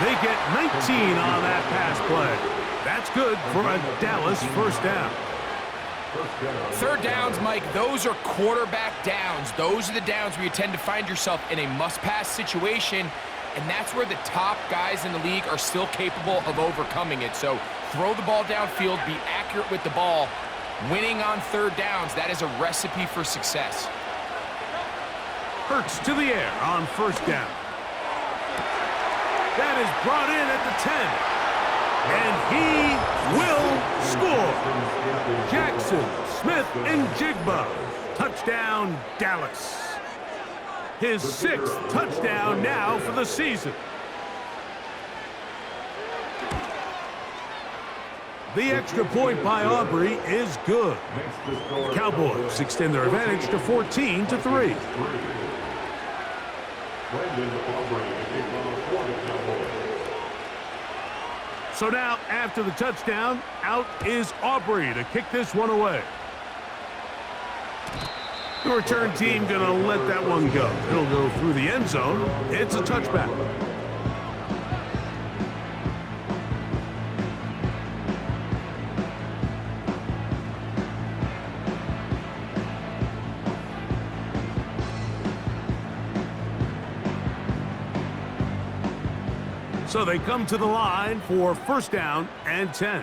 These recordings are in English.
They get 19 on that pass play. That's good for a Dallas first down. Third downs, Mike, those are quarterback downs. Those are the downs where you tend to find yourself in a must-pass situation, and that's where the top guys in the league are still capable of overcoming it. So throw the ball downfield, be accurate with the ball. Winning on third downs, that is a recipe for success. Hurts to the air on first down. That is brought in at the 10. And he will score. Jackson, Smith, and Jigba. Touchdown, Dallas. His 6th touchdown now for the season. The extra point by Aubrey is good. The Cowboys extend their advantage to 14-3. So now, after the touchdown, out is Aubrey to kick this one away. The return team going to let that one go. It'll go through the end zone. It's a touchback. So they come to the line for first down and 10.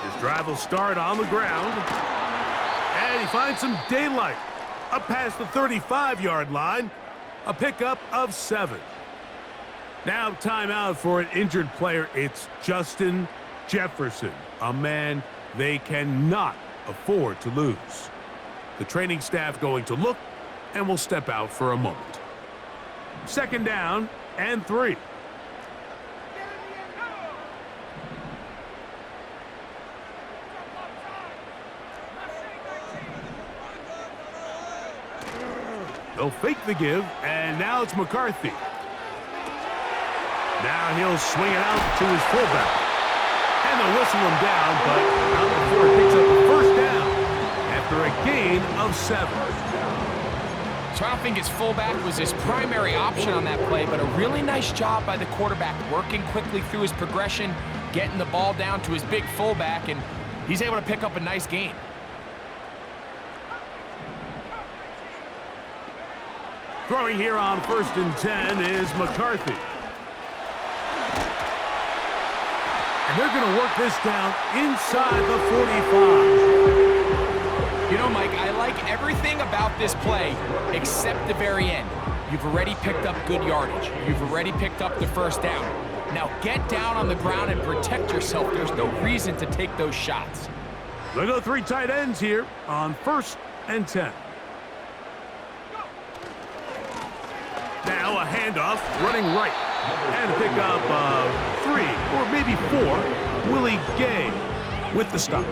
His drive will start on the ground. And he finds some daylight. Up past the 35-yard line. A pickup of 7. Now timeout for an injured player. It's Justin Jefferson, a man they cannot afford to lose. The training staff going to look and will step out for a moment. Second down and 3. They'll fake the give, and now it's McCarthy. Now he'll swing it out to his fullback. And they'll whistle him down, but not before he picks up a first down after a gain of 7. So I don't think his fullback was his primary option on that play, but a really nice job by the quarterback working quickly through his progression, getting the ball down to his big fullback, and he's able to pick up a nice gain. Throwing here on first and 10 is McCarthy. And they're going to work this down inside the 45. You know, Mike, I like everything about this play except the very end. You've already picked up good yardage. You've already picked up the first down. Now get down on the ground and protect yourself. There's no reason to take those shots. They go 3 tight ends here on first and 10. Now a handoff running right. And a pickup of 3 or maybe 4. Willie Gay with the stop.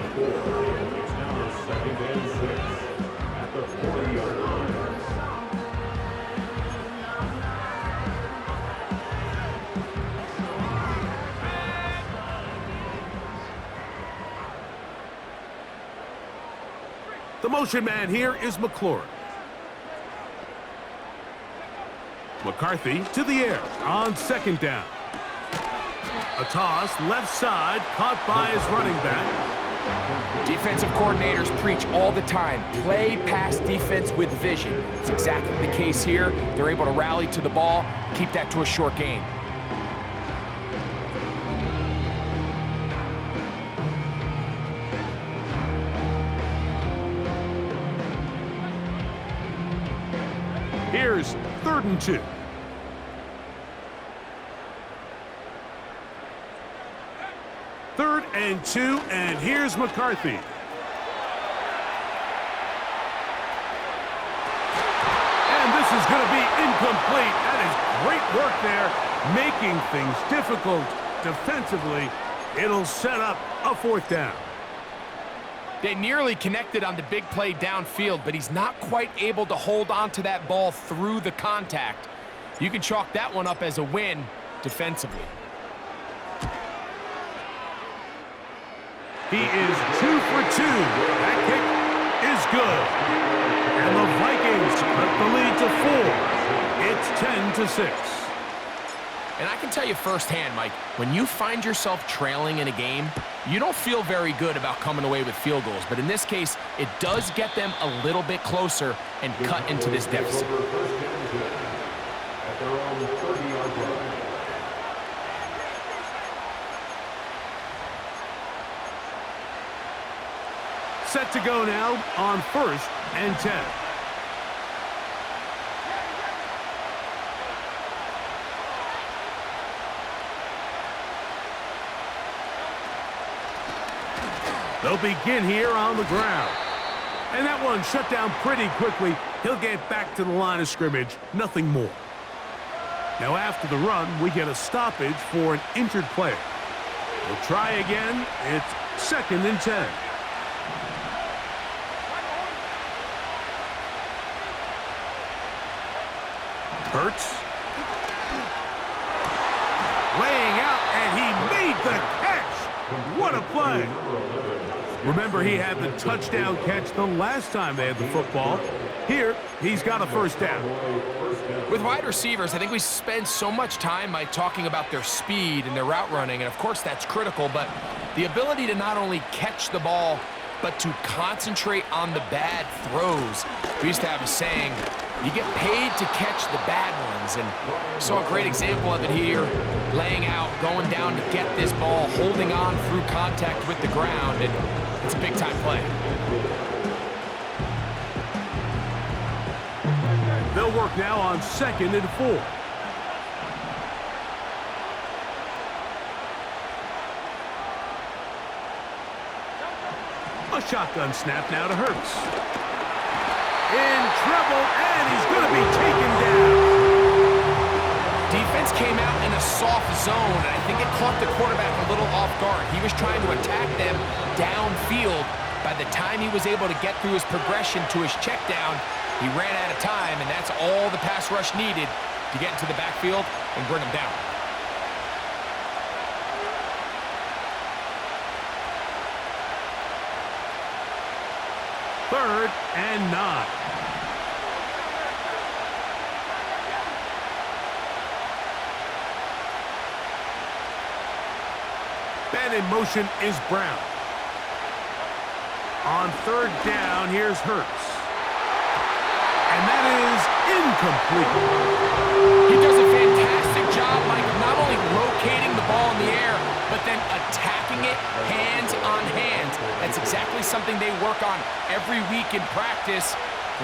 The motion man here is McLaurin. McCarthy to the air on second down. A toss left side caught by his running back. Defensive coordinators preach all the time, play pass defense with vision. It's exactly the case here. They're able to rally to the ball, keep that to a short gain. Here's 3rd and 2. Third and 2, and here's McCarthy. And this is going to be incomplete. That is great work there, making things difficult defensively. It'll set up a 4th down. They nearly connected on the big play downfield, but he's not quite able to hold on to that ball through the contact. You can chalk that one up as a win defensively. He is 2 for 2. That kick is good. And the Vikings cut the lead to 4. It's 10-6. And I can tell you firsthand, Mike, when you find yourself trailing in a game, you don't feel very good about coming away with field goals. But in this case, it does get them a little bit closer and cut into this deficit. At their own 30-yard line. Set to go now on 1st and 10. They'll begin here on the ground. And that one shut down pretty quickly. He'll get back to the line of scrimmage, nothing more. Now after the run, we get a stoppage for an injured player. We'll try again. It's 2nd and 10. Hurts. Laying out, and he made the catch. What a play. Remember, he had the touchdown catch the last time they had the football. Here, he's got a first down. With wide receivers, I think we spend so much time, Mike, talking about their speed and their route running, and of course that's critical, but the ability to not only catch the ball, but to concentrate on the bad throws. We used to have a saying, you get paid to catch the bad ones, and we saw a great example of it here, laying out, going down to get this ball, holding on through contact with the ground, and it's a big-time play. They'll work now on 2nd and 4. A shotgun snap now to Hurts. In trouble, and he's going to be taken down. Defense came out in a soft zone, and I think it caught the quarterback a little off guard. He was trying to attack them downfield. By the time he was able to get through his progression to his check down, he ran out of time, and that's all the pass rush needed to get into the backfield and bring him down. Third and 9. Man in motion is Brown. On 3rd down, here's Hurts. And that is incomplete. He does a fantastic job, Mike, of not only locating the ball in the air, but then attacking it hands on hands. That's exactly something they work on every week in practice.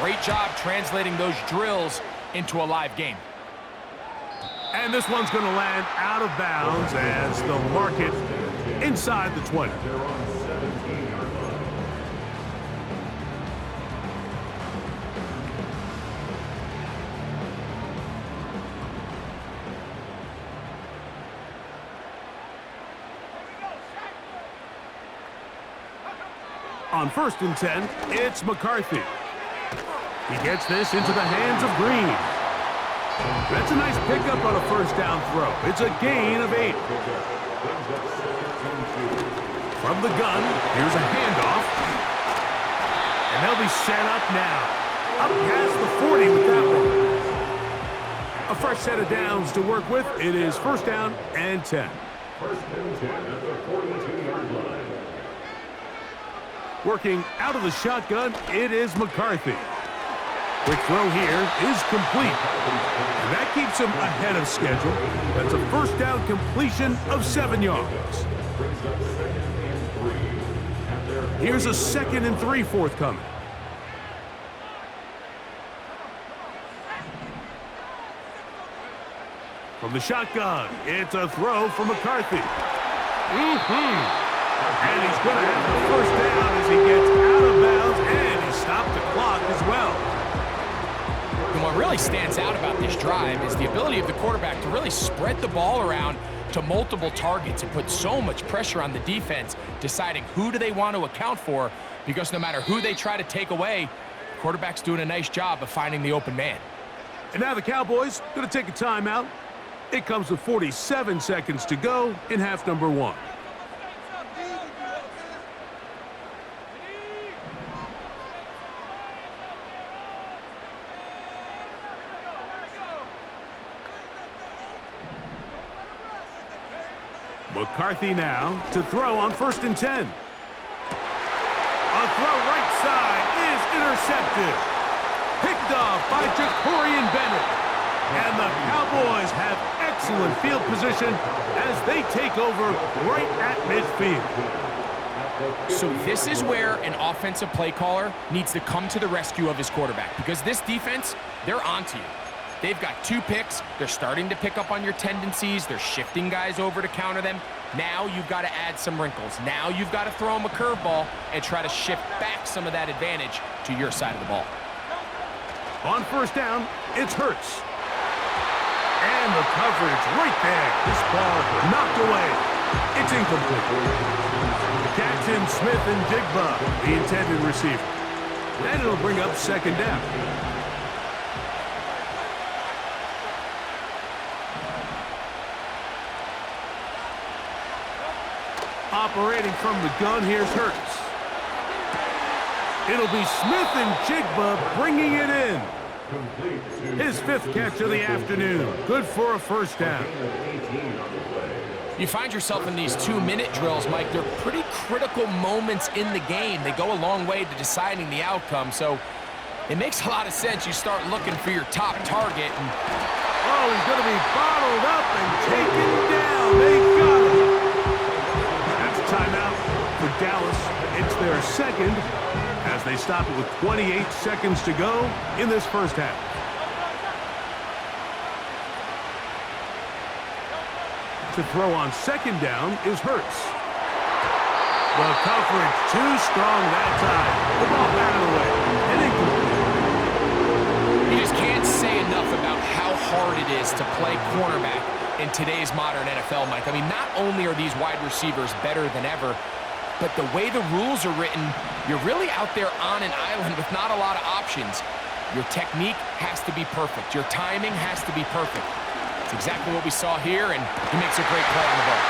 Great job translating those drills into a live game. And this one's going to land out of bounds as they'll mark it inside the 20. On 1st and 10, it's McCarthy. He gets this into the hands of Green. That's a nice pickup on a first down throw. It's a gain of 8. From the gun, here's a handoff. And they'll be set up now. Up past the 40 with that one. A fresh set of downs to work with. It is 1st down and 10. 1st and 10 at the 42-yard line. Working out of the shotgun, it is McCarthy. Quick throw here is complete. And that keeps him ahead of schedule. That's a first down completion of 7 yards. Here's a 2nd and 3 forthcoming. From the shotgun, it's a throw for McCarthy. And he's going to have the first down as he gets out of bounds, and he stopped the clock as well. And what really stands out about this drive is the ability of the quarterback to really spread the ball around to multiple targets and put so much pressure on the defense, deciding who do they want to account for, because no matter who they try to take away, the quarterback's doing a nice job of finding the open man. And now the Cowboys going to take a timeout. It comes with 47 seconds to go in half number 1. McCarthy now to throw on 1st and 10. A throw right side is intercepted. Picked off by Jacorian Bennett. And the Cowboys have excellent field position as they take over right at midfield. So this is where an offensive play caller needs to come to the rescue of his quarterback, because this defense, they're onto you. They've got 2 picks. They're starting to pick up on your tendencies. They're shifting guys over to counter them. Now you've got to add some wrinkles. Now you've got to throw them a curveball and try to shift back some of that advantage to your side of the ball. On 1st down, it's Hurts. And the coverage right there. This ball knocked away. It's incomplete. Jackson, Smith, and Jigba, the intended receiver. And it'll bring up 2nd down. Operating from the gun, here's Hurts. It'll be Smith and Jigba bringing it in. His 5th catch of the afternoon. Good for a 1st down. You find yourself in these 2-minute drills, Mike. They're pretty critical moments in the game. They go a long way to deciding the outcome, so it makes a lot of sense. You start looking for your top target. And oh, he's going to be bottled up and taken down. They got him. That's a timeout for Dallas. It's their 2nd as they stop it with 28 seconds to go in this 1st half. To throw on 2nd down is Hurts. The coverage too strong that time. The ball batted away and incomplete. you just can't say enough about how hard it is to play cornerback in today's modern NFL, Mike. I mean, not only are these wide receivers better than ever, but the way the rules are written, you're really out there on an island with not a lot of options. Your technique has to be perfect. Your timing has to be perfect. It's exactly what we saw here, and he makes a great play on the ball.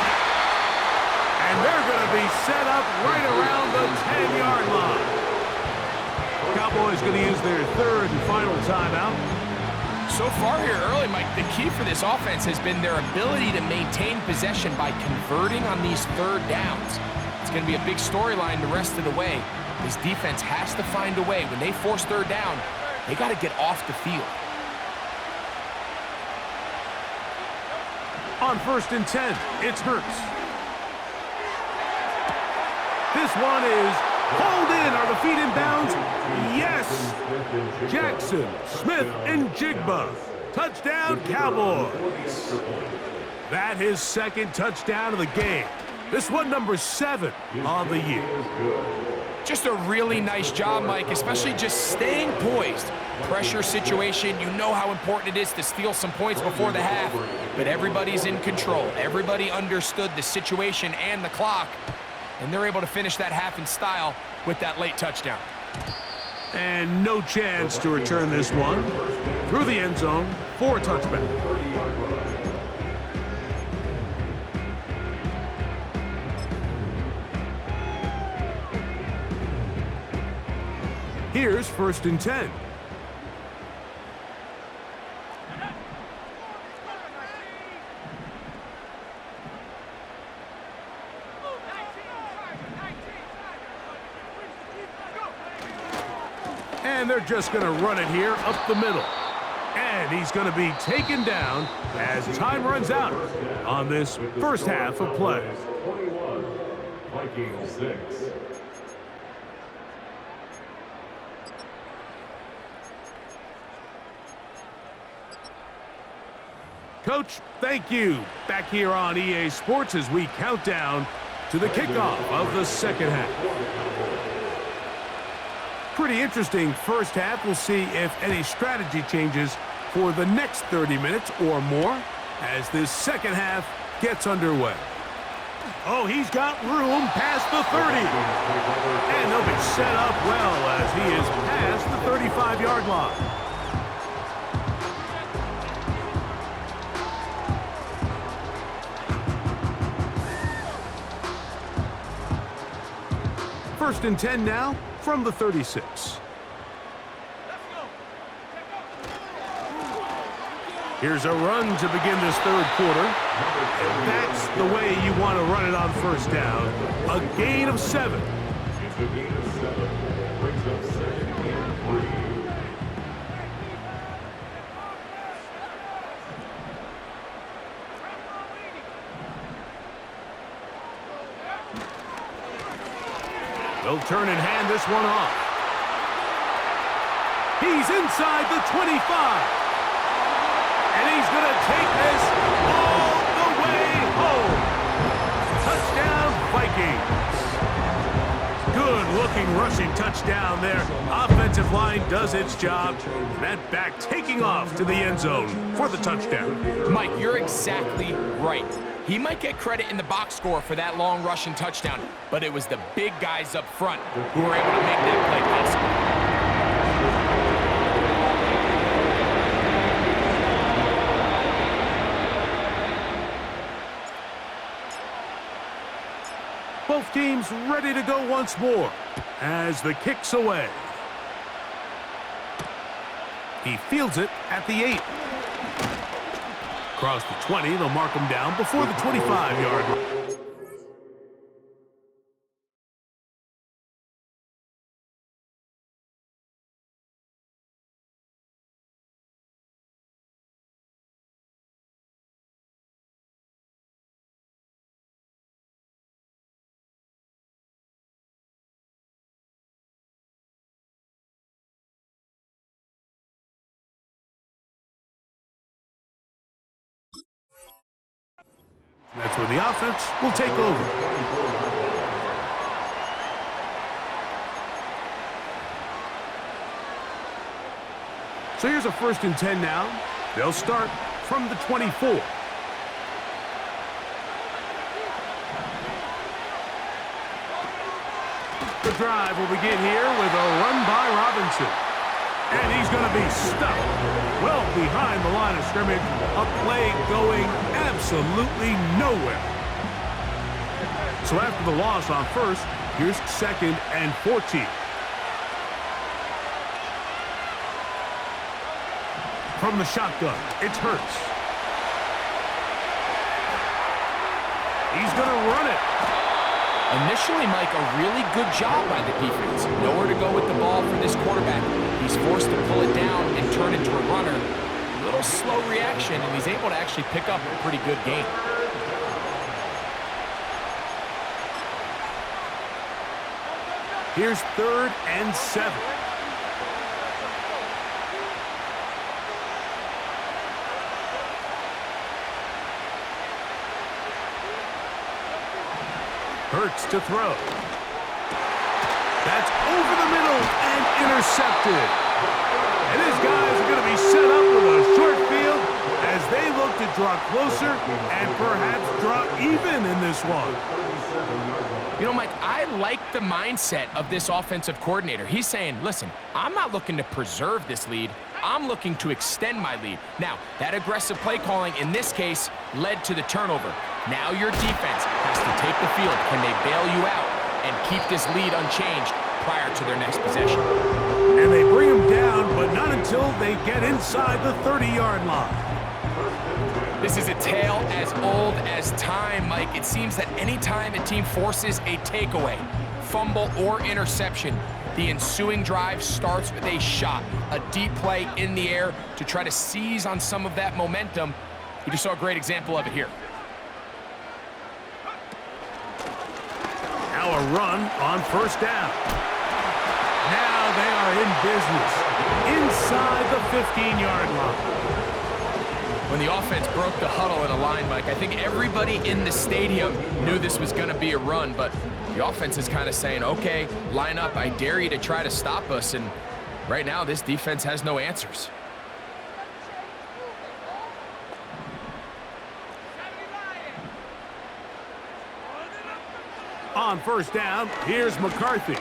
And they're going to be set up right around the 10-yard line. Cowboys going to use their 3rd and final timeout. So far here early, Mike, the key for this offense has been their ability to maintain possession by converting on these 3rd downs. It's going to be a big storyline the rest of the way. This defense has to find a way. When they force 3rd down, they got to get off the field. On 1st and 10, it's Hurts. This one is hauled in. Are the feet in bounds? Yes. Jackson, Smith, and Jigba. Touchdown, Cowboys. That his 2nd touchdown of the game. This one number 7 on the year. Just a really nice job, Mike, especially just staying poised. Pressure situation, you know how important it is to steal some points before the half, but everybody's in control. Everybody understood the situation and the clock, and they're able to finish that half in style with that late touchdown. And no chance to return this one through the end zone for a touchback. Here's 1st and 10. And they're just going to run it here up the middle. And he's going to be taken down as time runs out on this 1st half of play. 21, Vikings 6. Coach, thank you. Back here on EA Sports as we count down to the kickoff of the 2nd half. Pretty interesting 1st half. We'll see if any strategy changes for the next 30 minutes or more as this 2nd half gets underway. Oh, he's got room past the 30. And they'll be set up well as he is past the 35-yard line. First and 10 now from the 36. Here's a run to begin this third quarter. And that's the way you want to run it on first down. A gain of 7. It's a gain of 7. Brings up 2nd and 3. They'll turn and hand this one off. He's inside the 25. And he's going to take this all the way home. Touchdown, Vikings. Good-looking rushing touchdown there. Offensive line does its job. And that back taking off to the end zone for the touchdown. Mike, you're exactly right. He might get credit in the box score for that long rushing touchdown, but it was the big guys up front who were able to make that play possible. Both teams ready to go once more as the kick's away. He fields it at the 8. Across the 20, they'll mark him down before the 25-yard line. That's where the offense will take over. So here's a 1st and 10 now. They'll start from the 24. The drive will begin here with a run by Robinson. And he's going to be stuck well behind the line of scrimmage. A play going absolutely nowhere. So after the loss on 1st, here's 2nd and 14. From the shotgun, it's Hurts. He's going to run it. Initially, Mike, a really good job by the defense. Nowhere to go with the ball for this quarterback. He's forced to pull it down and turn into a runner. A little slow reaction, and he's able to actually pick up a pretty good game. Here's 3rd and 7. Hurts to throw. That's over the middle and intercepted. And his guys are going to be set up with a short field as they look to draw closer and perhaps draw even in this one. You know, Mike, I like the mindset of this offensive coordinator. He's saying, listen, I'm not looking to preserve this lead. I'm looking to extend my lead. Now, that aggressive play calling in this case led to the turnover. Now your defense has to take the field. Can they bail you out and keep this lead unchanged prior to their next possession? And they bring him down, but not until they get inside the 30-yard line. This is a tale as old as time, Mike. It seems that any time a team forces a takeaway, fumble, or interception, the ensuing drive starts with a shot, a deep play in the air to try to seize on some of that momentum. We just saw a great example of it here. Now a run on 1st down. Now they are in business inside the 15-yard line. When the offense broke the huddle in a line, Mike, I think everybody in the stadium knew this was going to be a run, but the offense is kind of saying, okay, line up, I dare you to try to stop us, and right now this defense has no answers. On 1st down, here's McCarthy.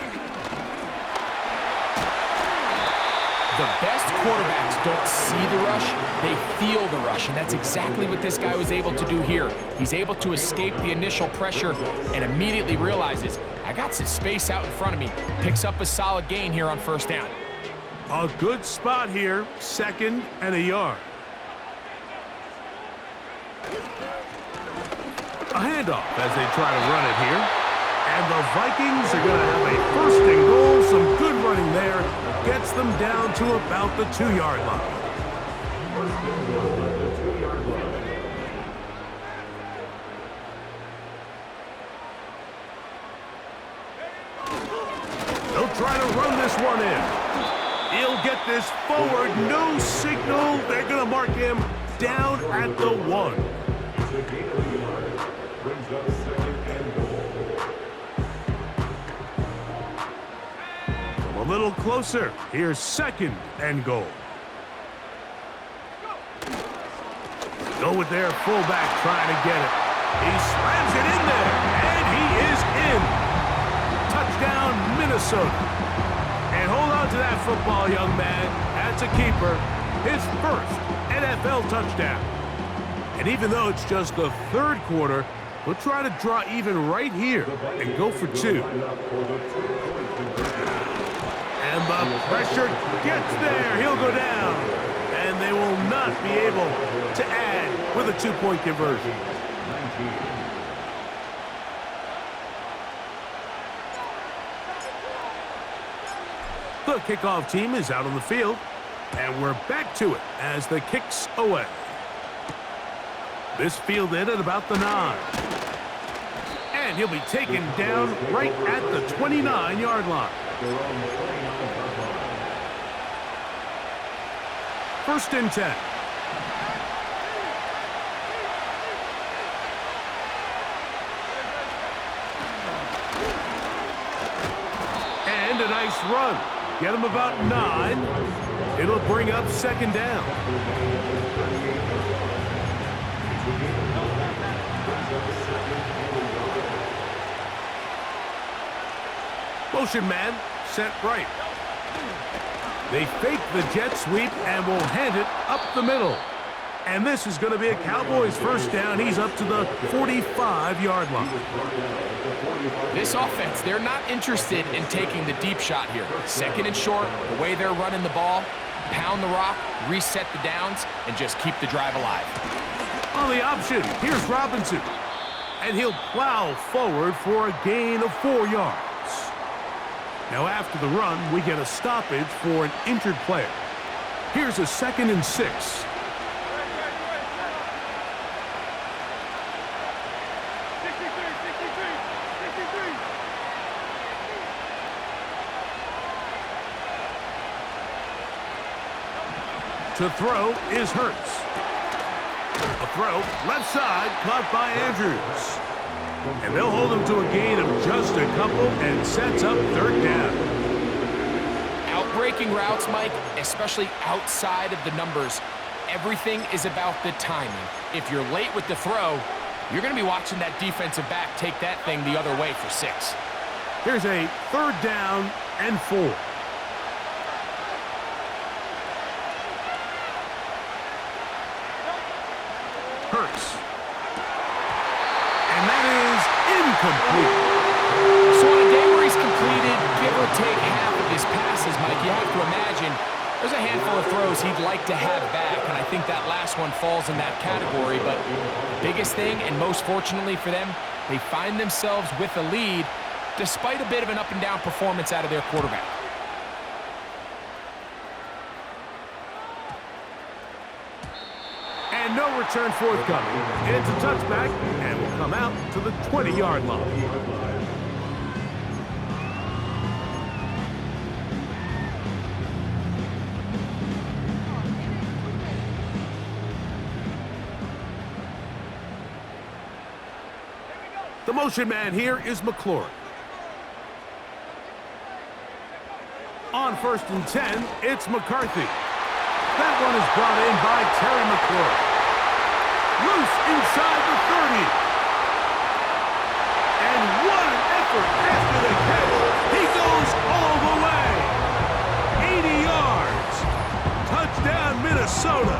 The best quarterbacks don't see the rush, they feel the rush, and that's exactly what this guy was able to do here. He's able to escape the initial pressure and immediately realizes, I got some space out in front of me. Picks up a solid gain here on 1st down. A good spot here, 2nd and a yard. A handoff as they try to run it here. And the Vikings are going to have a first and goal. Some good running there. Gets them down to about the 2-yard line. First and goal at the 2-yard line. They'll try to run this one in. He'll get this forward. No signal. They're going to mark him down at the 1. The gain of the yard brings up second and goal. A little closer. Here's second and goal. Go with their fullback trying to get it. He slams it in there, and he is in. Touchdown, Minnesota. And hold on to that football, young man. That's a keeper. His first NFL touchdown. And even though it's just the third quarter, we'll try to draw even right here and go for 2. And the pressure gets there. He'll go down. And they will not be able to add with a 2-point conversion. The kickoff team is out on the field. And we're back to it as the kick's away. This fielded at about the 9. And he'll be taken down right at the 29-yard line. First and 10. And a nice run. Get him about 9. It'll bring up second down. Motion man set right. They fake the jet sweep and will hand it up the middle. And this is going to be a Cowboys first down. He's up to the 45-yard line. This offense, they're not interested in taking the deep shot here. Second and short, the way they're running the ball, pound the rock, reset the downs, and just keep the drive alive. On the option, here's Robinson. And he'll plow forward for a gain of 4 yards. Now after the run, we get a stoppage for an injured player. Here's a second and 6. To throw is Hurts. A throw, left side, caught by Andrews. And they'll hold him to a gain of just a couple and sets up third down. Outbreaking routes, Mike, especially outside of the numbers, everything is about the timing. If you're late with the throw, you're going to be watching that defensive back take that thing the other way for 6. Here's a third down and 4. Hurts. And that is incomplete. So on a day where he's completed, give or take half of his passes, Mike, you have to imagine there's a handful of throws he'd like to have back, and I think that last one falls in that category. But the biggest thing, and most fortunately for them, they find themselves with a lead despite a bit of an up-and-down performance out of their quarterback. And no return forthcoming. It's a touchback and will come out to the 20-yard line. The motion man here is McLaurin. On first and 10, it's McCarthy. That one is brought in by Terry McLaurin. Loose inside the 30. And what an effort after the catch. He goes all the way. 80 yards. Touchdown, Minnesota.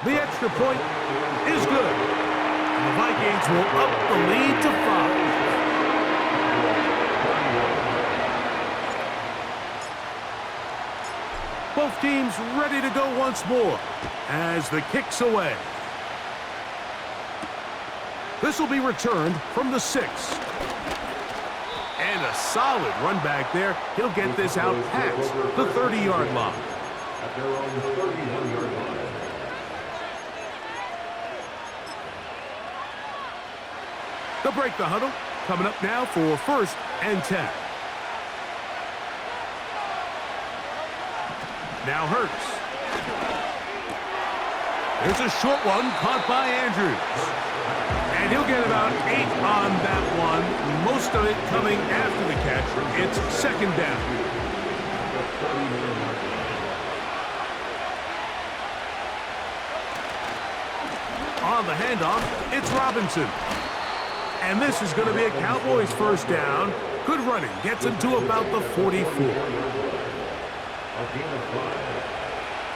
The extra point is good. And the Vikings will up the lead to 5. Both Both teams ready to go once more as the kick's away. This will be returned from the 6. And a solid run back there. He'll get this out past the 30-yard line. At their own 31-yard line. They'll break the huddle. Coming up now for 1st and 10. Now Hurts. There's a short one caught by Andrews. And he'll get about 8 on that one. Most of it coming after the catch. It's 2nd down. On the handoff, it's Robinson. And this is going to be a Cowboys 1st down. Good running. Gets him to about the 44. A gain of 5.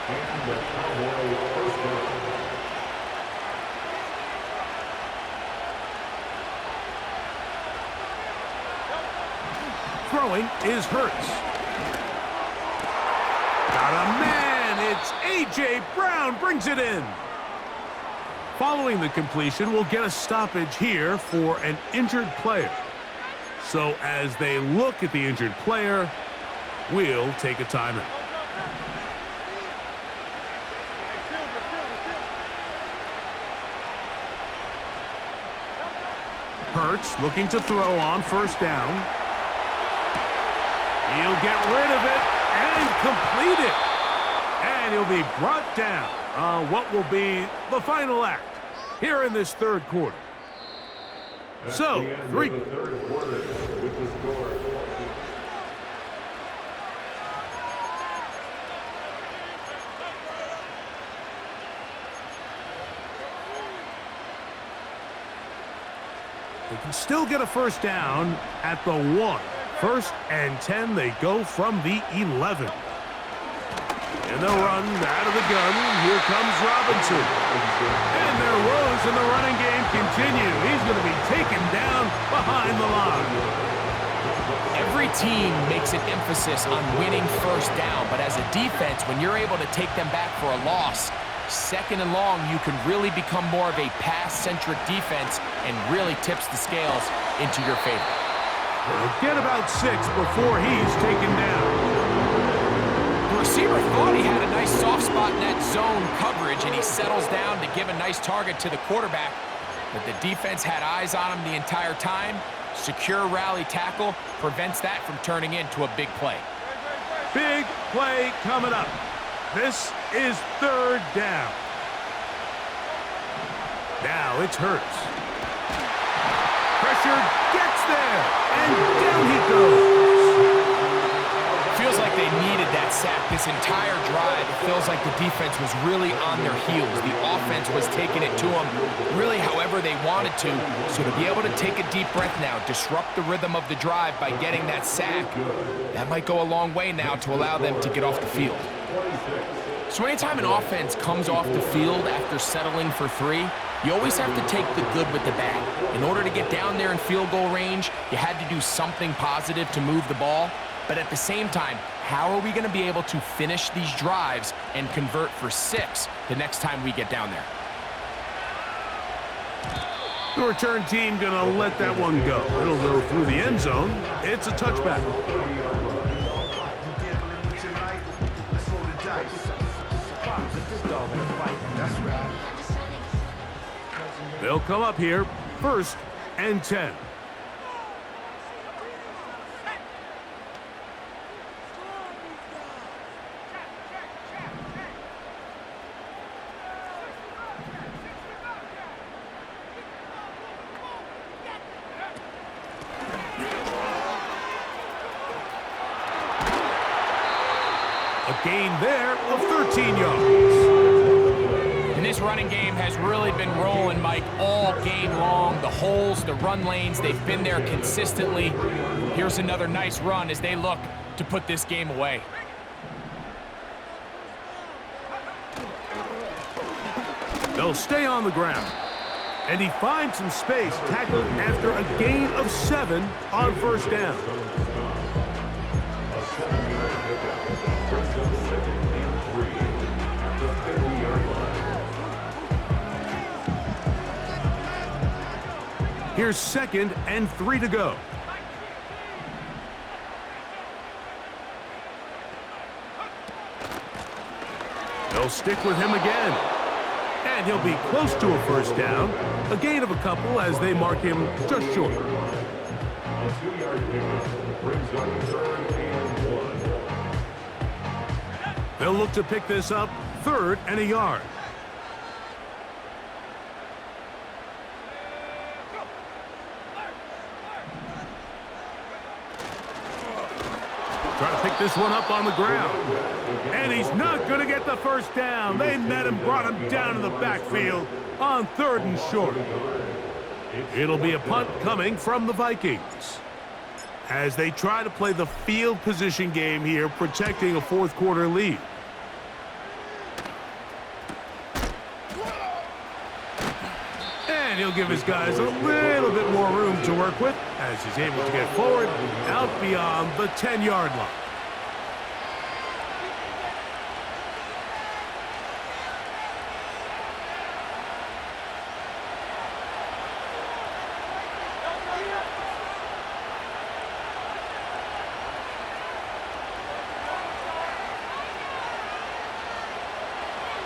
And the Cowboys 1st down. Throwing is Hurts. Got a man. It's A.J. Brown brings it in. Following the completion, we'll get a stoppage here for an injured player. So as they look at the injured player, we'll take a timeout. Hurts looking to throw on 1st down. He'll get rid of it and complete it. And he'll be brought down on what will be the final act here in this 3rd quarter. So, 3. The 3rd quarter with the score. They can still get a 1st down at the 1. 1st and 10, they go from the 11. And they'll run out of the gun. Here comes Robinson. And their woes in the running game continue. He's going to be taken down behind the line. Every team makes an emphasis on winning 1st down, but as a defense, when you're able to take them back for a loss, 2nd and long, you can really become more of a pass-centric defense and really tips the scales into your favor. They'll get about 6 before he's taken down. The receiver thought he had a nice soft spot in that zone coverage, and he settles down to give a nice target to the quarterback. But the defense had eyes on him the entire time. Secure rally tackle prevents that from turning into a big play. Big play coming up. This is 3rd down. Now it's Hurts. Pressure gets there, and down he goes. Feels like they needed that sack this entire drive. It feels like the defense was really on their heels. The offense was taking it to them really however they wanted to. So to be able to take a deep breath now, disrupt the rhythm of the drive by getting that sack, that might go a long way now to allow them to get off the field. So anytime an offense comes off the field after settling for 3, you always have to take the good with the bad. In order to get down there in field goal range, you had to do something positive to move the ball. But at the same time, how are we going to be able to finish these drives and convert for 6 the next time we get down there? The return team going to let that one go. It'll go through the end zone. It's a touchback. They'll come up here, 1st and 10. A gain there of 13 yards. And this running game has really been rolling, Mike, all game long. The holes, the run lanes, they've been there consistently. Here's another nice run as they look to put this game away. They'll stay on the ground. And he finds some space, tackled after a gain of 7 on 1st down. A 7-yard pickup. Brings up 2nd and Here's 2nd and 3 to go. They'll stick with him again. And he'll be close to a first down. A gain of a couple as they mark him just short. A 2-yard pickup brings up 3rd and 1. They'll look to pick this up 3rd and a yard. Try to pick this one up on the ground. And he's not going to get the first down. They met him, brought him down in the backfield on 3rd and short. It'll be a punt coming from the Vikings as they try to play the field position game here, protecting a 4th quarter lead. And he'll give his guys a little bit more room to work with as he's able to get forward out beyond the 10-yard line.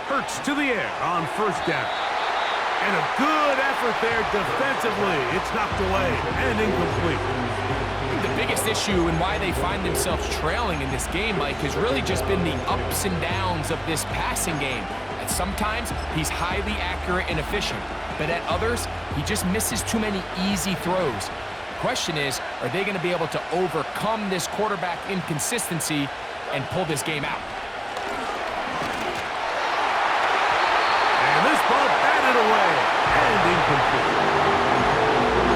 Hurts to the air on 1st down. And a good effort there defensively. It's knocked away and incomplete. The biggest issue and why they find themselves trailing in this game, Mike, has really just been the ups and downs of this passing game. And sometimes he's highly accurate and efficient, but at others, he just misses too many easy throws. The question is, are they going to be able to overcome this quarterback inconsistency and pull this game out? And this ball batted away and incomplete.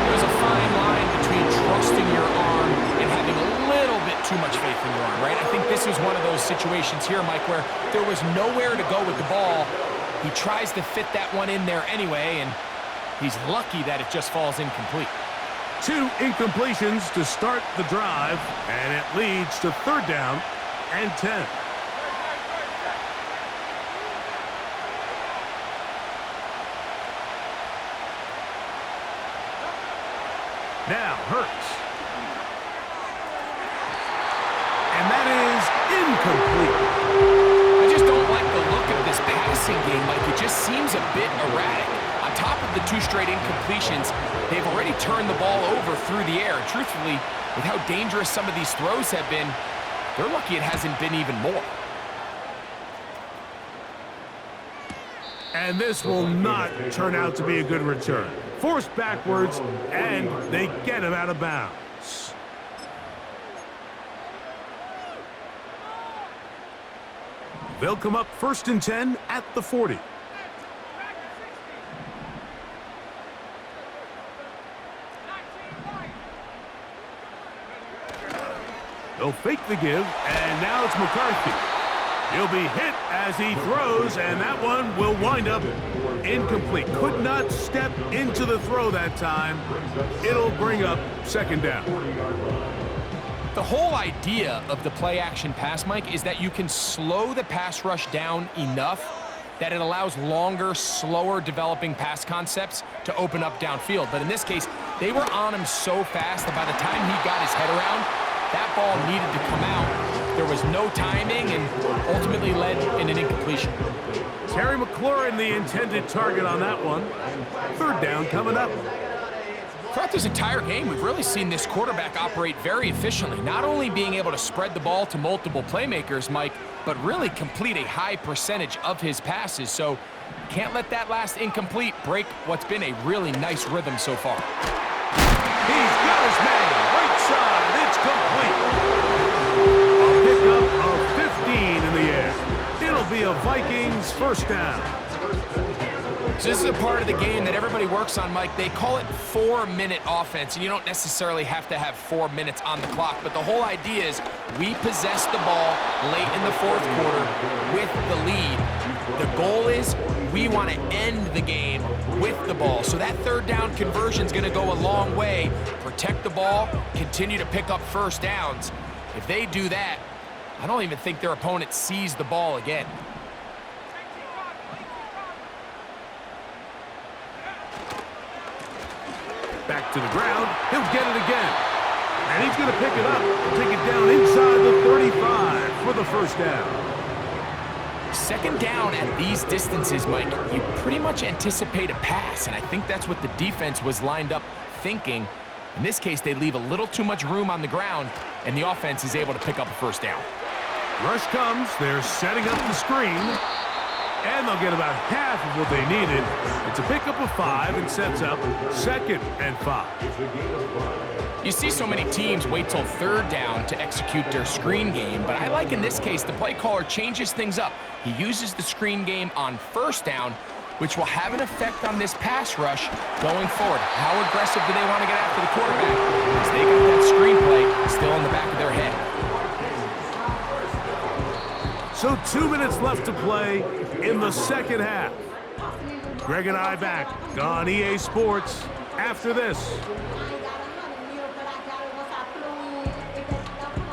There's a fine line between trusting your arm and having a little bit too much faith in your arm, right? I think this was one of those situations here, Mike, where there was nowhere to go with the ball. He tries to fit that one in there anyway, and he's lucky that it just falls incomplete. 2 incompletions to start the drive, and it leads to 3rd down and 10. Now Hurts. And that is incomplete. I just don't like the look of this passing game, Mike. It just seems a bit erratic. On top of the 2 straight incompletions, they've already turned the ball over through the air. And truthfully, with how dangerous some of these throws have been, they're lucky it hasn't been even more. And this will not turn out to be a good return. Forced backwards, and they get him out of bounds. They'll come up 1st and 10 at the 40. They'll fake the give, and now it's McCarthy. He'll be hit as he throws, and that one will wind up incomplete. Could not step into the throw that time. It'll bring up 2nd down. The whole idea of the play-action pass, Mike, is that you can slow the pass rush down enough that it allows longer, slower developing pass concepts to open up downfield. But in this case, they were on him so fast that by the time he got his head around, that ball needed to come out. There was no timing and ultimately led in an incompletion. Terry McLaurin, the intended target on that one. 3rd down coming up. Throughout this entire game, we've really seen this quarterback operate very efficiently, not only being able to spread the ball to multiple playmakers, Mike, but really complete a high percentage of his passes. So can't let that last incomplete break what's been a really nice rhythm so far. He's got his man. Right side. It's complete. A pickup of 15 in the air. It'll be a Vikings 1st down. So this is a part of the game that everybody works on, Mike. They call it 4-minute offense, and you don't necessarily have to have 4 minutes on the clock. But the whole idea is we possess the ball late in the 4th quarter with the lead. The goal is we want to end the game with the ball. So that 3rd down conversion is going to go a long way. Protect the ball, continue to pick up 1st downs. If they do that, I don't even think their opponent sees the ball again. Back to the ground. He'll get it again. And he's going to pick it up and take it down inside the 35 for the first down. Second down at these distances, Mike, you pretty much anticipate a pass, and I think that's what the defense was lined up thinking. In this case, they leave a little too much room on the ground, and the offense is able to pick up a first down. Rush comes. They're setting up the screen. And they'll get about half of what they needed. It's a pickup of 5 and sets up 2nd and 5. You see so many teams wait till third down to execute their screen game, but I like in this case the play caller changes things up. He uses the screen game on first down, which will have an effect on this pass rush going forward. How aggressive do they want to get after the quarterback? Because they got that screen play still in the back of their head. So 2 minutes left to play in the second half. Greg and I back on EA Sports after this.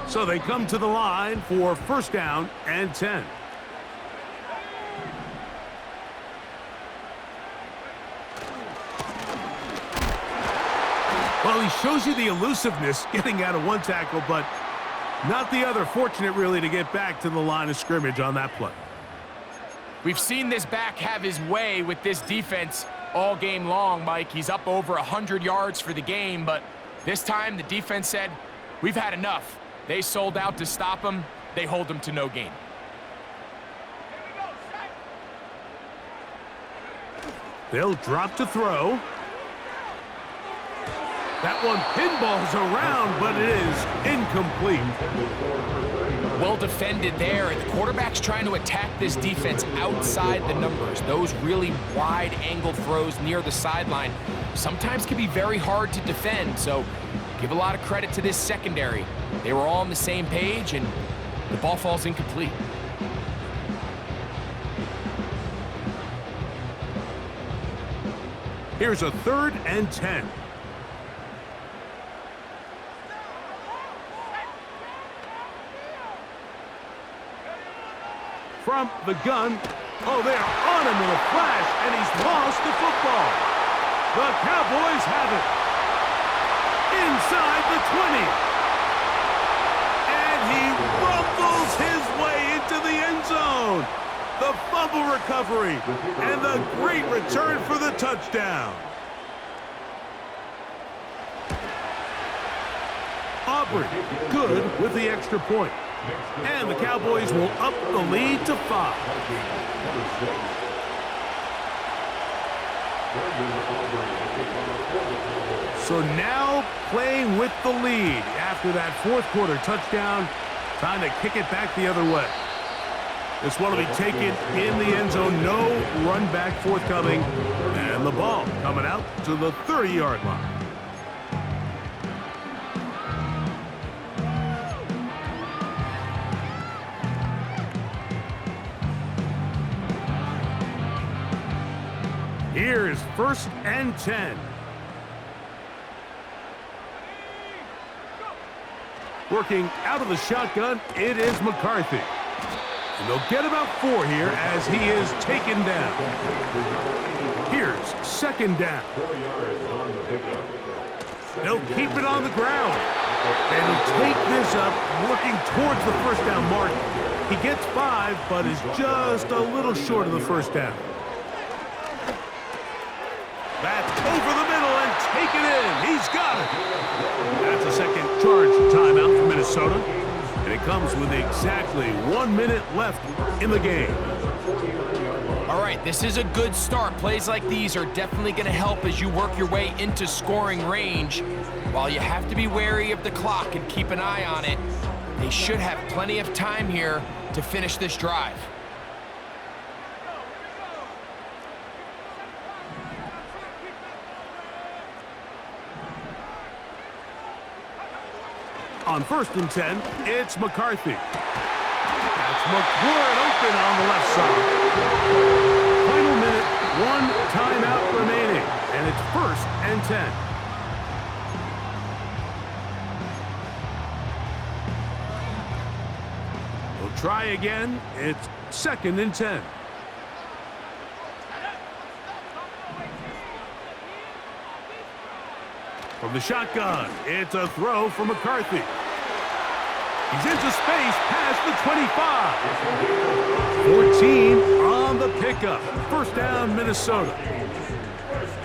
So they come to the line for first down and 10. Well, he shows you the elusiveness getting out of one tackle, but not the other. Fortunate, really, to get back to the line of scrimmage on that play. We've seen this back have his way with this defense all game long, Mike. He's up over 100 yards for the game, but this time the defense said, we've had enough. They sold out to stop him. They hold him to no gain. They'll drop to throw. That one pinballs around, but it is incomplete. Well defended there. The quarterback's trying to attack this defense outside the numbers. Those really wide angle throws near the sideline sometimes can be very hard to defend, so give a lot of credit to this secondary. They were all on the same page, and the ball falls incomplete. Here's a 3rd and 10. From the gun. Oh, they are on him in a flash, and he's lost the football. The Cowboys have it. Inside the 20. And he rumbles his way into the end zone. The fumble recovery and the great return for the touchdown. Aubrey, good with the extra point. And the Cowboys will up the lead to 5. So now playing with the lead after that 4th quarter touchdown, trying to kick it back the other way. This one will be taken in the end zone. No run back forthcoming. And the ball coming out to the 30-yard line. Here is 1st and 10. Working out of the shotgun, it is McCarthy. And they'll get about 4 here as he is taken down. Here's 2nd down. They'll keep it on the ground. And he'll take this up, working towards the first down mark. He gets 5, but is just a little short of the first down. That's over the middle and taken in. He's got it. That's a second charge timeout for Minnesota. And it comes with exactly 1 minute left in the game. All right, this is a good start. Plays like these are definitely going to help as you work your way into scoring range. While you have to be wary of the clock and keep an eye on it, they should have plenty of time here to finish this drive. On 1st and 10, it's McCarthy. That's McLaurin open on the left side. Final minute, 1 timeout remaining, and it's 1st and 10. We'll try again. It's 2nd and 10. From the shotgun, it's a throw from McCarthy. He's into space past the 25. 14 on the pickup. First down, Minnesota.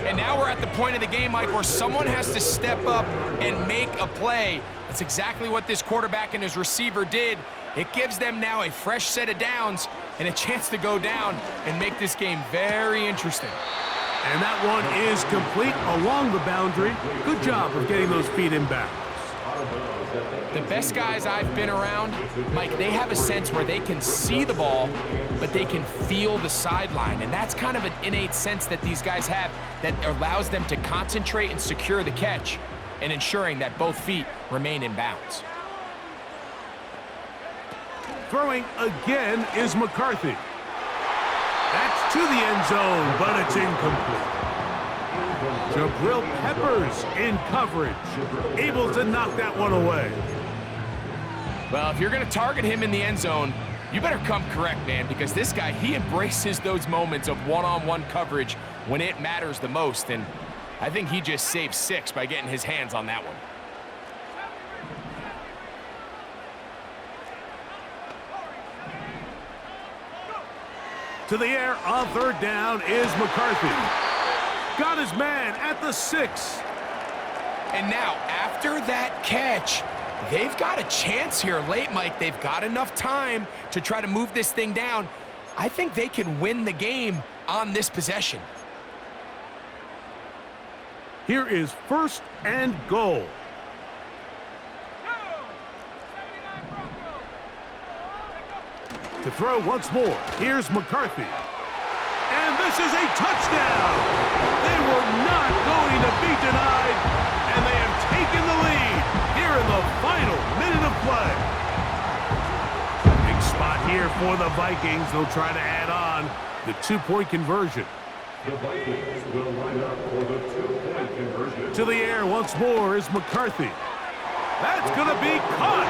And now we're at the point of the game, Mike, where someone has to step up and make a play. That's exactly what this quarterback and his receiver did. It gives them now a fresh set of downs and a chance to go down and make this game very interesting. And that one is complete along the boundary. Good job of getting those feet in bounds. The best guys I've been around, Mike, they have a sense where they can see the ball, but they can feel the sideline. And that's kind of an innate sense that these guys have that allows them to concentrate and secure the catch and ensuring that both feet remain in bounds. Throwing again is McCarthy. That's to the end zone, but it's incomplete. Jabril Peppers in coverage, able to knock that one away. Well, if you're going to target him in the end zone, you better come correct, man, because this guy, he embraces those moments of one-on-one coverage when it matters the most, and I think he just saved 6 by getting his hands on that one. To the air on third down is McCarthy. Got his man at the 6. And now, after that catch, they've got a chance here late, Mike. They've got enough time to try to move this thing down. I think they can win the game on this possession. Here is first and goal. To throw once more, here's McCarthy. And this is a touchdown! They were not going to be denied, and they have taken the lead here in the final minute of play. Big spot here for the Vikings. They'll try to add on the 2-point conversion. The Vikings will line up for the 2-point conversion. To the air once more is McCarthy. That's going to be caught.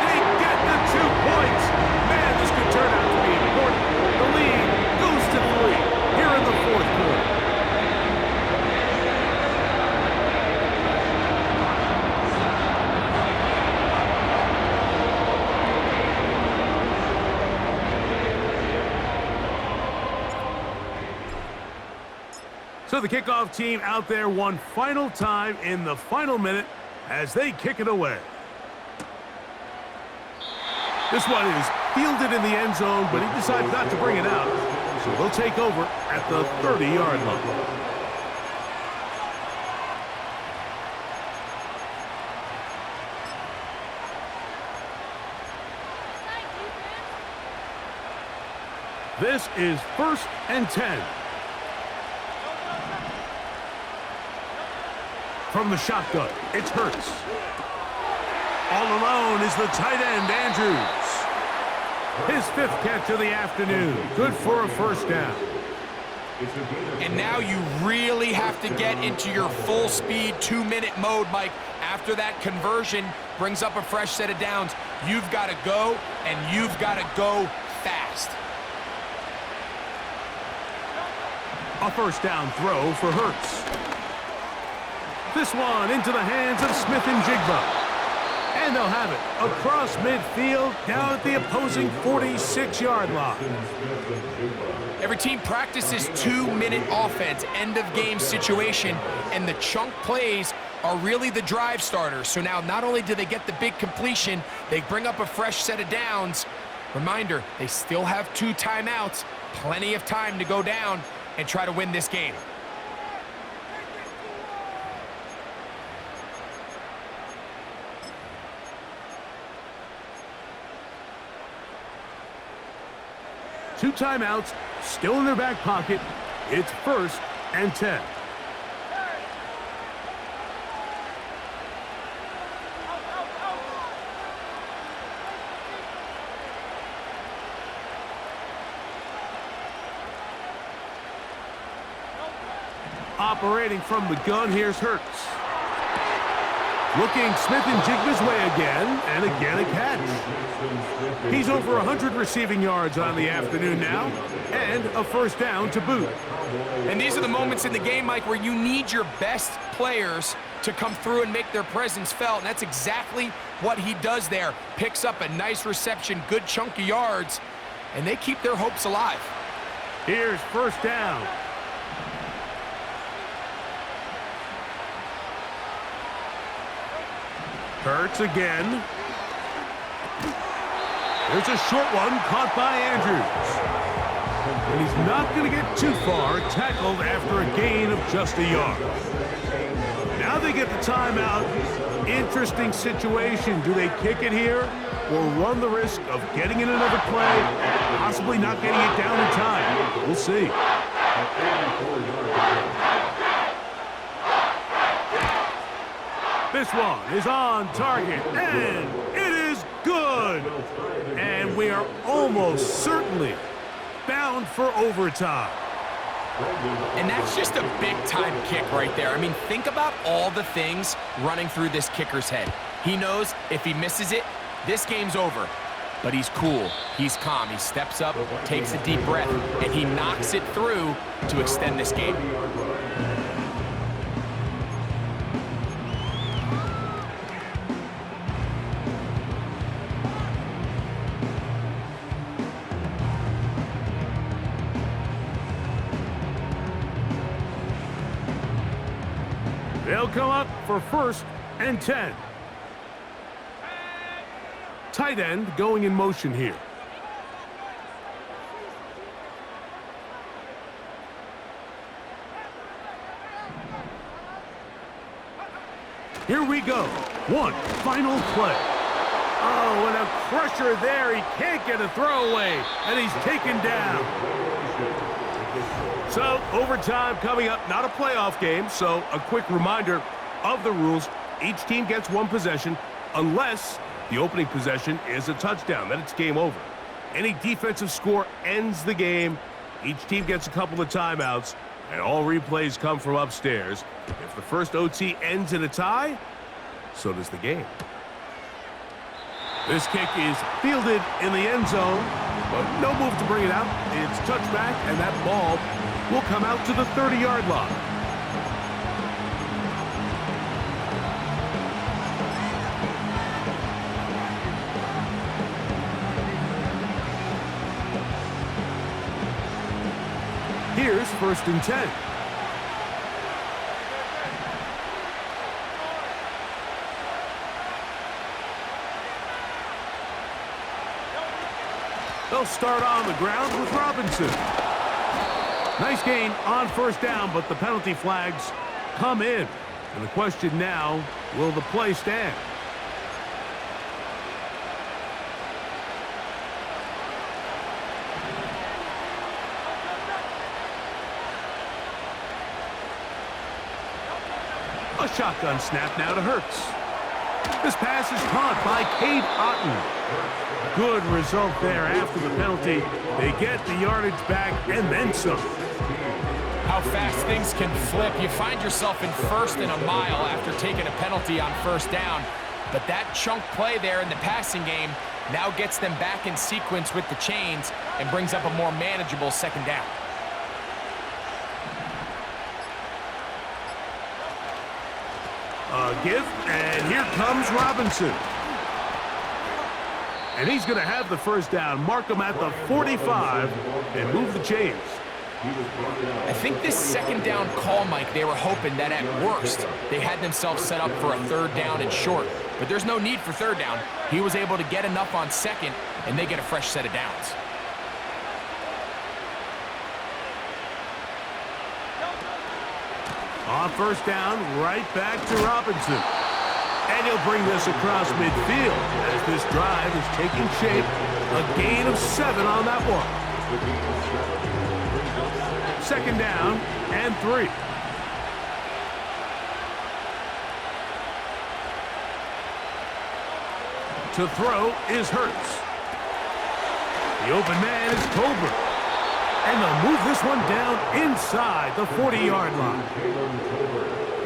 They get the 2 points. Man, this could turn out to be important. The lead goes to 3 here in the fourth quarter. So the kickoff team out there one final time in the final minute as they kick it away. This one is fielded in the end zone, but he decides not to bring it out. So they'll take over at the 30-yard line. This is first and 10. From the shotgun, it's Hurts. All alone is the tight end, Andrews. His 5th catch of the afternoon. Good for a first down. And now you really have to get into your full-speed 2-minute mode, Mike. After that conversion brings up a fresh set of downs, you've got to go, and you've got to go fast. A first down throw for Hurts. This one into the hands of Smith and Jigba. And they'll have it across midfield down at the opposing 46-yard line. Every team practices 2-minute offense, end-of-game situation, and the chunk plays are really the drive starters. So now not only do they get the big completion, they bring up a fresh set of downs. Reminder, they still have 2 timeouts, plenty of time to go down and try to win this game. Two timeouts, still in their back pocket. It's first and 10. Operating from the gun, here's Hurts. Looking Smith and Jigba's way again, and again a catch. He's over 100 receiving yards on the afternoon now, and a first down to boot. And these are the moments in the game, Mike, where you need your best players to come through and make their presence felt, and that's exactly what he does there. Picks up a nice reception, good chunk of yards, and they keep their hopes alive. Here's first down. Hurts again. There's a short one caught by Andrews. And he's not going to get too far, tackled after a gain of just a yard. Now they get the timeout. Interesting situation. Do they kick it here or run the risk of getting in another play, possibly not getting it down in time? We'll see. This one is on target, and it is good. And we are almost certainly bound for overtime. And that's just a big-time kick right there. I mean, think about all the things running through this kicker's head. He knows if he misses it, this game's over. But he's cool. He's calm. He steps up, takes a deep breath, and he knocks it through to extend this game. They'll come up for 1st and 10. Tight end going in motion here. Here we go. One final play. Oh, and a crusher there. He can't get a throwaway, and he's taken down. So, overtime coming up. Not a playoff game, so a quick reminder of the rules. Each team gets one possession unless the opening possession is a touchdown. Then it's game over. Any defensive score ends the game. Each team gets a couple of timeouts, and all replays come from upstairs. If the first OT ends in a tie, so does the game. This kick is fielded in the end zone, but no move to bring it out. It's touchback, and that ball will come out to the 30-yard line. Here's 1st and 10. They'll start on the ground with Robinson. Nice gain on 1st down, but the penalty flags come in. And the question now, will the play stand? A shotgun snap now to Hurts. This pass is caught by Cade Otton. Good result there after the penalty. They get the yardage back and then some. How fast things can flip. You find yourself in 1st and a mile after taking a penalty on 1st down. But that chunk play there in the passing game now gets them back in sequence with the chains and brings up a more manageable 2nd down. A give, and here comes Robinson. And he's going to have the 1st down, mark him at the 45, and move the chains. I think this 2nd down call, Mike, they were hoping that at worst they had themselves set up for a 3rd down and short. But there's no need for 3rd down. He was able to get enough on 2nd, and they get a fresh set of downs. On 1st down, right back to Robinson. And he'll bring this across midfield as this drive is taking shape. A gain of 7 on that one. 2nd down and 3. To throw is Hurts. The open man is Colbert. And they'll move this one down inside the 40-yard line.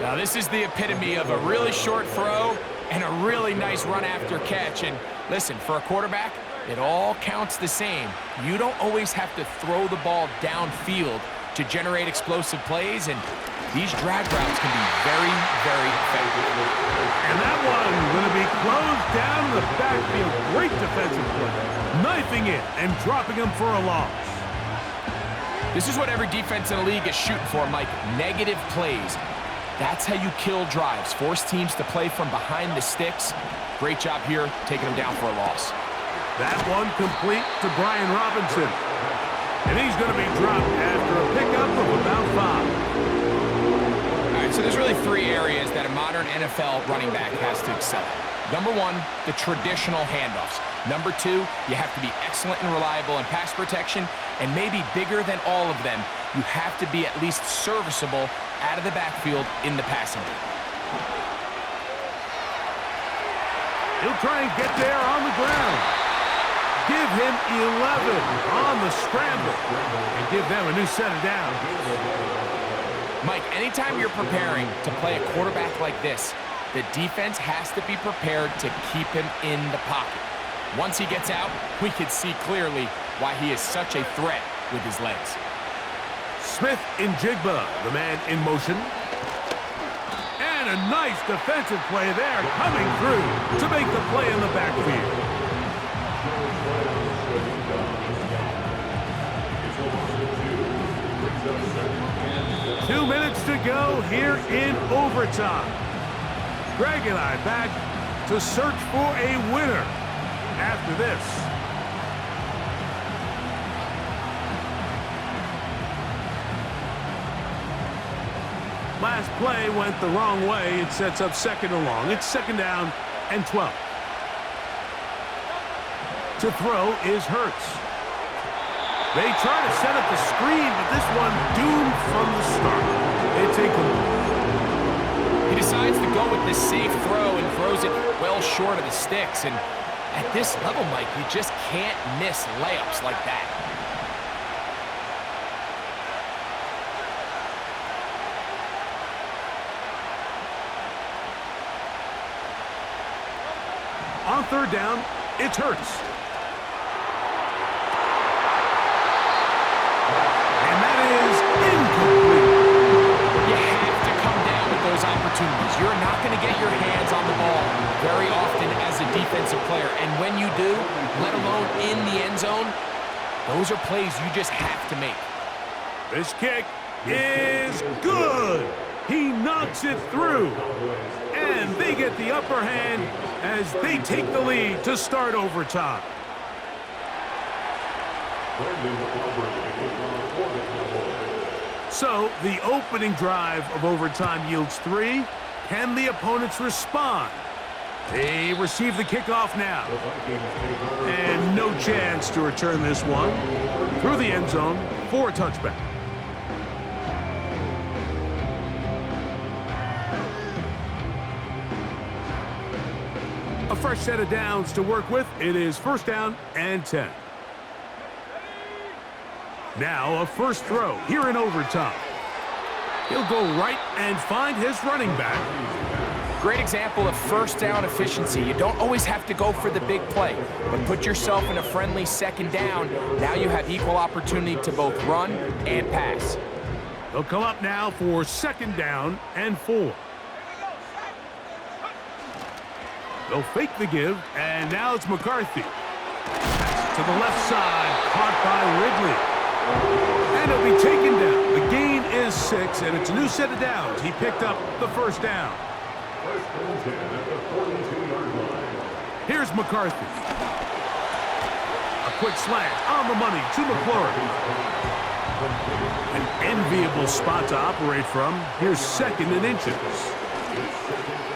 Now, this is the epitome of a really short throw and a really nice run after catch. And listen, for a quarterback, it all counts the same. You don't always have to throw the ball downfield to generate explosive plays, and These drag routes can be very, very effective. And that one going to be closed down in the backfield. Great defensive play. Knifing it and dropping him for a loss. This is what every defense in the league is shooting for, Mike. Negative plays. That's how you kill drives. Force teams to play from behind the sticks. Great job here, taking them down for a loss. That one complete to Brian Robinson. And he's going to be dropped after a pickup of about 5. All right, so there's really 3 areas that a modern NFL running back has to excel at. Number 1, the traditional handoffs. Number 2, you have to be excellent and reliable in pass protection. And maybe bigger than all of them, you have to be at least serviceable out of the backfield in the passing game. He'll try and get there on the ground. Give him 11 on the scramble and give them a new set of downs. Mike, anytime you're preparing to play a quarterback like this, the defense has to be prepared to keep him in the pocket. Once he gets out, we can see clearly why he is such a threat with his legs. Smith in Jigba, the man in motion. And a nice defensive play there coming through to make the play in the backfield. 2 minutes to go here in overtime. Greg and I back to search for a winner after this. Last play went the wrong way. It sets up 2nd and long. It's 2nd down and 12. To throw is Hurts. They try to set up the screen, but this one doomed from the start. It's incomplete. He decides to go with this safe throw and throws it well short of the sticks. And at this level, Mike, you just can't miss layups like that. On 3rd down, it's Hurts. And that is incomplete. You have to come down with those opportunities. You're not going to get your hands on the ball very often as a defensive player. And when you do, let alone in the end zone, those are plays you just have to make. This kick is good. He knocks it through. And they get the upper hand as they take the lead to start overtime. So the opening drive of overtime yields 3. Can the opponents respond? They receive the kickoff now. And no chance to return this one through the end zone for a touchback. A fresh set of downs to work with. It is 1st down and 10. Now a first throw here in overtime. He'll go right and find his running back. Great example of 1st down efficiency. You don't always have to go for the big play, but put yourself in a friendly 2nd down. Now you have equal opportunity to both run and pass. They'll come up now for 2nd down and 4. They'll fake the give, and now it's McCarthy. To the left side, caught by Ridley. And it'll be taken down. The gain is 6, and it's a new set of downs. He picked up the 1st down. Here's McCarthy. A quick slant on the money to McLaurin. An enviable spot to operate from. Here's 2nd and inches.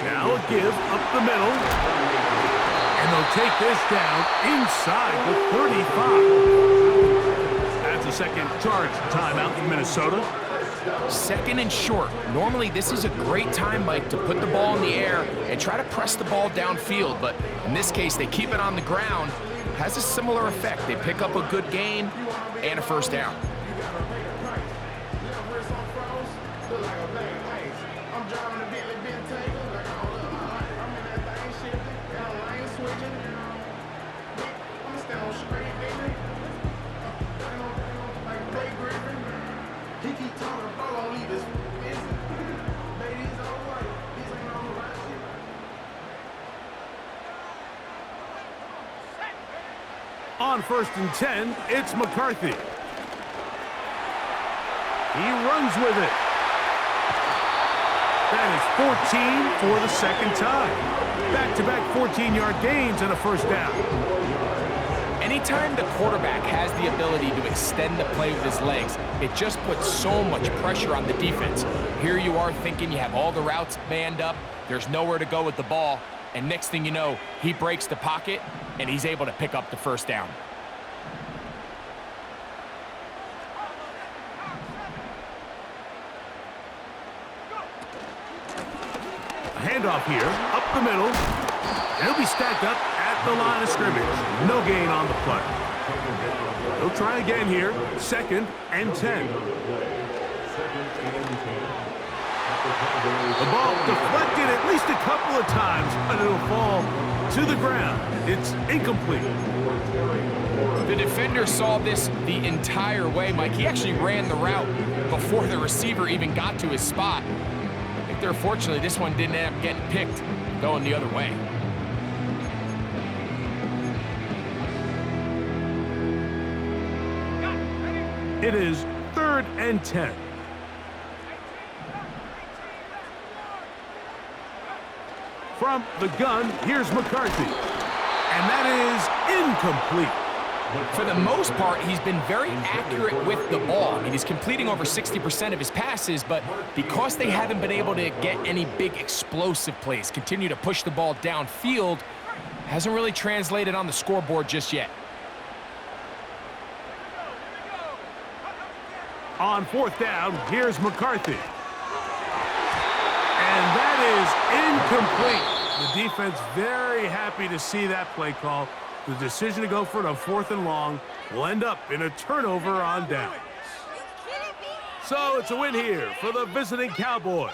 Now a give up the middle. And they'll take this down inside the 35. That's a 2nd charge timeout in Minnesota. 2nd and short. Normally, this is a great time, Mike, to put the ball in the air and try to press the ball downfield. But in this case, they keep it on the ground. Has a similar effect. They pick up a good gain and a 1st down. On 1st and 10, it's McCarthy. He runs with it. That is 14 for the second time. Back-to-back 14-yard gains and a first down. Anytime the quarterback has the ability to extend the play with his legs, it just puts so much pressure on the defense. Here you are thinking you have all the routes manned up, there's nowhere to go with the ball, and next thing you know, he breaks the pocket, and he's able to pick up the first down. Handoff here, up the middle, and he'll be stacked up at the line of scrimmage. No gain on the play. He'll try again here, 2nd and 10. The ball deflected at least a couple of times, but it'll fall to the ground. It's incomplete. The defender saw this the entire way, Mike. He actually ran the route before the receiver even got to his spot. Fortunately, this one didn't end up getting picked, going the other way. It is 3rd and 10. From the gun, here's McCarthy. And that is incomplete. For the most part, he's been very accurate with the ball. I mean, he's completing over 60% of his passes, but because they haven't been able to get any big explosive plays, continue to push the ball downfield, hasn't really translated on the scoreboard just yet. On 4th down, here's McCarthy. And that is incomplete. The defense very happy to see that play call. The decision to go for it on 4th and long will end up in a turnover on downs. So it's a win here for the visiting Cowboys.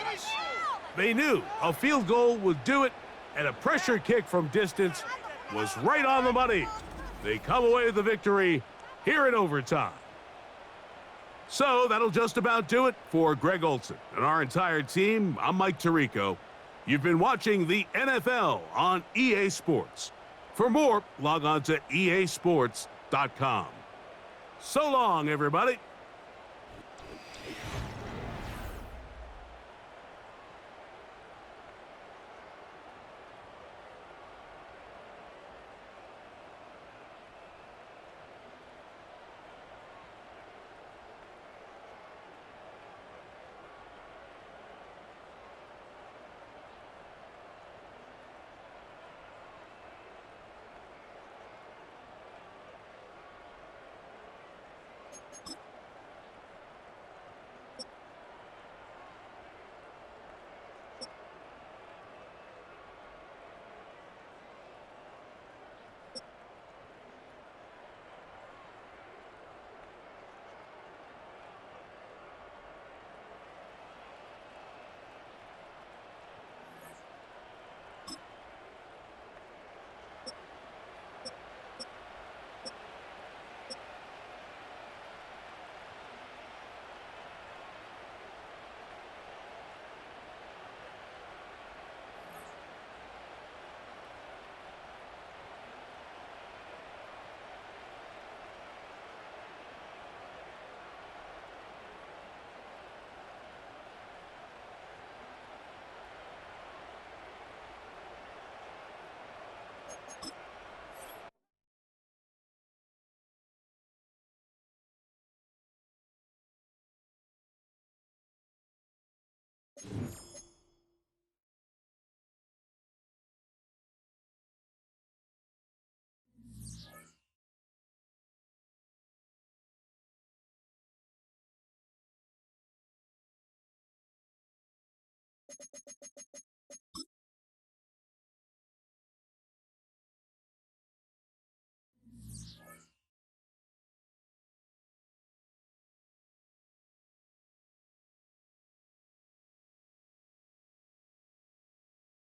They knew a field goal would do it, and a pressure kick from distance was right on the money. They come away with the victory here in overtime. So that'll just about do it for Greg Olson and our entire team. I'm Mike Tirico. You've been watching the NFL on EA Sports. For more, log on to easports.com. So long, everybody.